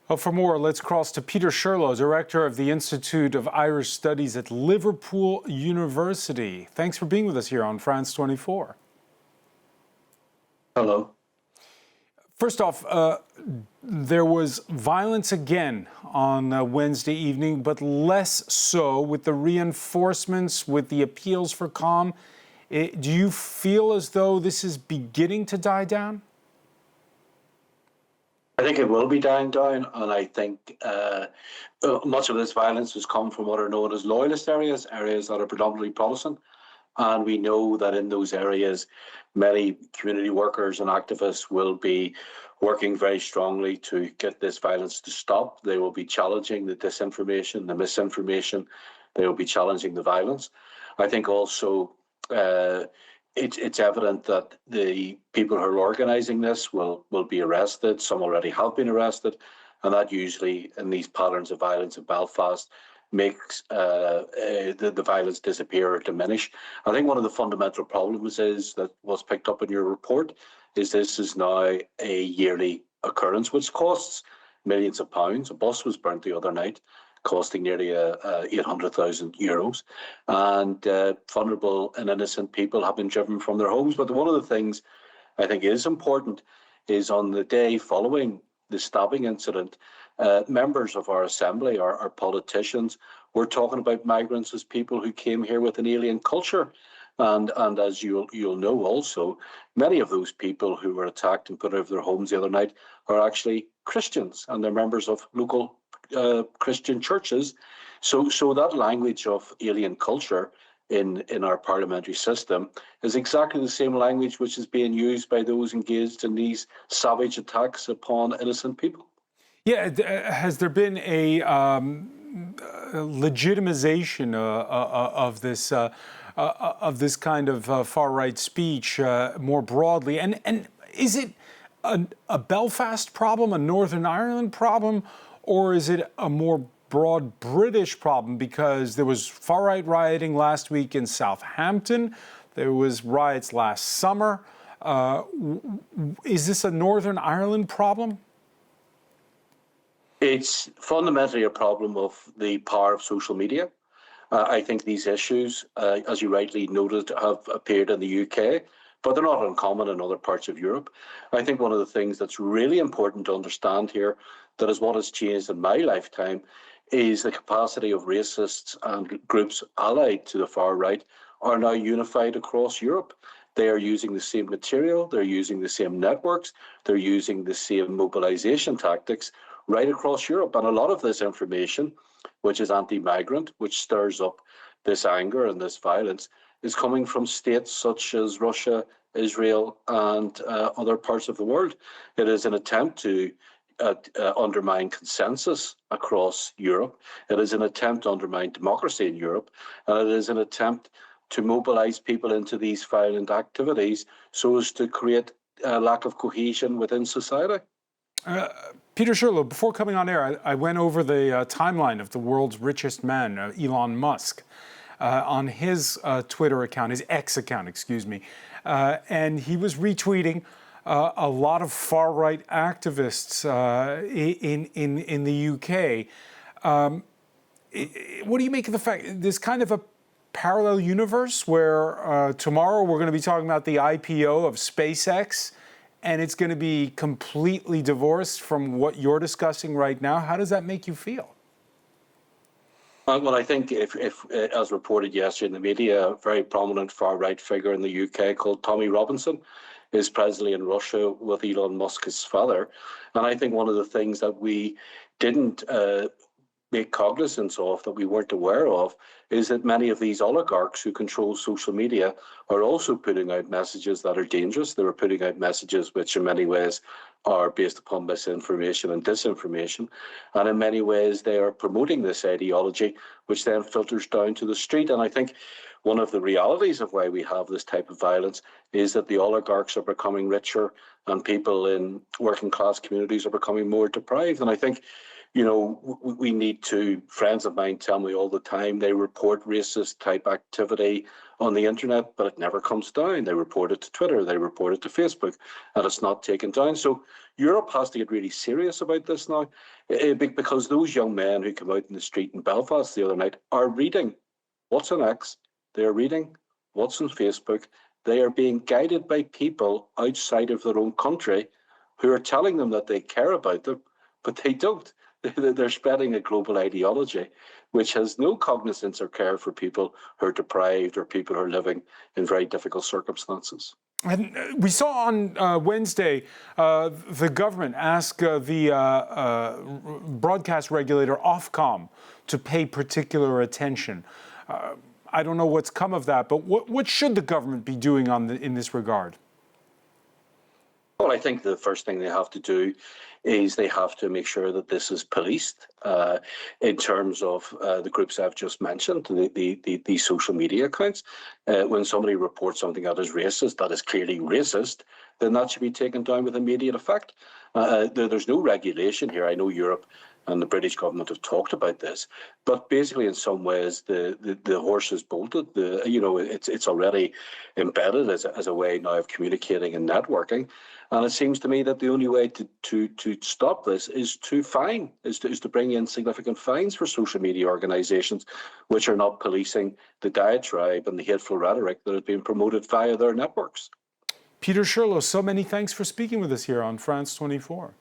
Well, for more, let's cross to Peter Sherlow, Director of the Institute of Irish Studies at Liverpool University. Thanks for being with us here on France 24. Hello. First off, there was violence again on Wednesday evening, but less so with the reinforcements, with the appeals for calm. Do you feel as though this is beginning to die down? I think it will be dying down, and I think much of this violence has come from what are known as loyalist areas, areas that are predominantly Protestant. And we know that in those areas, many community workers and activists will be working very strongly to get this violence to stop. They will be challenging the disinformation, the misinformation. They will be challenging the violence. I think also it's evident that the people who are organising this will be arrested. Some already have been arrested, and that usually, in these patterns of violence in Belfast, makes the violence disappear or diminish. I think one of the fundamental problems is that what's picked up in your report is this is now a yearly occurrence, which costs millions of pounds. A bus was burnt the other night, costing nearly €800,000. And vulnerable and innocent people have been driven from their homes. But one of the things I think is important is on the day following the stabbing incident, members of our assembly, our politicians, were talking about migrants as people who came here with an alien culture. And as you'll know also, many of those people who were attacked and put out of their homes the other night are actually Christians, and they're members of local Christian churches. So that language of alien culture in our parliamentary system is exactly the same language which is being used by those engaged in these savage attacks upon innocent people. Yeah, has there been a legitimization of this kind of far-right speech more broadly? And is it a Belfast problem, a Northern Ireland problem, or is it a more broad British problem? Because there was far-right rioting last week in Southampton. There was riots last summer. Is this a Northern Ireland problem? It's fundamentally a problem of the power of social media. I think these issues, as you rightly noted, have appeared in the UK, but they're not uncommon in other parts of Europe. I think one of the things that's really important to understand here, that is what has changed in my lifetime, is the capacity of racists and groups allied to the far right are now unified across Europe. They are using the same material, they're using the same networks, they're using the same mobilization tactics right across Europe. And a lot of this information, which is anti-migrant, which stirs up this anger and this violence, is coming from states such as Russia, Israel, and other parts of the world. It is an attempt to undermine consensus across Europe. It is an attempt to undermine democracy in Europe. And it is an attempt to mobilize people into these violent activities so as to create a lack of cohesion within society. Peter Sherlow, before coming on air, I went over the timeline of the world's richest man, Elon Musk, on his Twitter account, his X account, excuse me, and he was retweeting a lot of far-right activists in the UK. What do you make of the fact there's kind of a parallel universe where tomorrow we're going to be talking about the IPO of SpaceX, and it's going to be completely divorced from what you're discussing right now? How does that make you feel? Well, I think if as reported yesterday in the media, a very prominent far-right figure in the UK called Tommy Robinson is presently in Russia with Elon Musk's father. And I think one of the things that we didn't make cognizance of, that we weren't aware of, is that many of these oligarchs who control social media are also putting out messages that are dangerous. They were putting out messages which in many ways are based upon misinformation and disinformation. And in many ways, they are promoting this ideology, which then filters down to the street. And I think one of the realities of why we have this type of violence is that the oligarchs are becoming richer and people in working class communities are becoming more deprived. And I think, you know, we need to, friends of mine tell me all the time, they report racist type activity on the internet, but it never comes down. They report it to Twitter, they report it to Facebook, and it's not taken down. So Europe has to get really serious about this now, because those young men who come out in the street in Belfast the other night are reading what's on X, they are reading what's on Facebook, they are being guided by people outside of their own country who are telling them that they care about them, but they don't. They're spreading a global ideology which has no cognizance or care for people who are deprived or people who are living in very difficult circumstances. And we saw on Wednesday the government ask the broadcast regulator Ofcom to pay particular attention. I don't know what's come of that, but what should the government be doing in this regard? Well, I think the first thing they have to do is they have to make sure that this is policed in terms of the groups I've just mentioned, the social media accounts. When somebody reports something that is racist, that is clearly racist, then that should be taken down with immediate effect. There's no regulation here. I know Europe and the British government have talked about this, but basically, in some ways, the horse is bolted. It's already embedded as a way now of communicating and networking. And it seems to me that the only way to stop this is to bring in significant fines for social media organisations which are not policing the diatribe and the hateful rhetoric that is being promoted via their networks. Peter Shurlow, so many thanks for speaking with us here on France 24.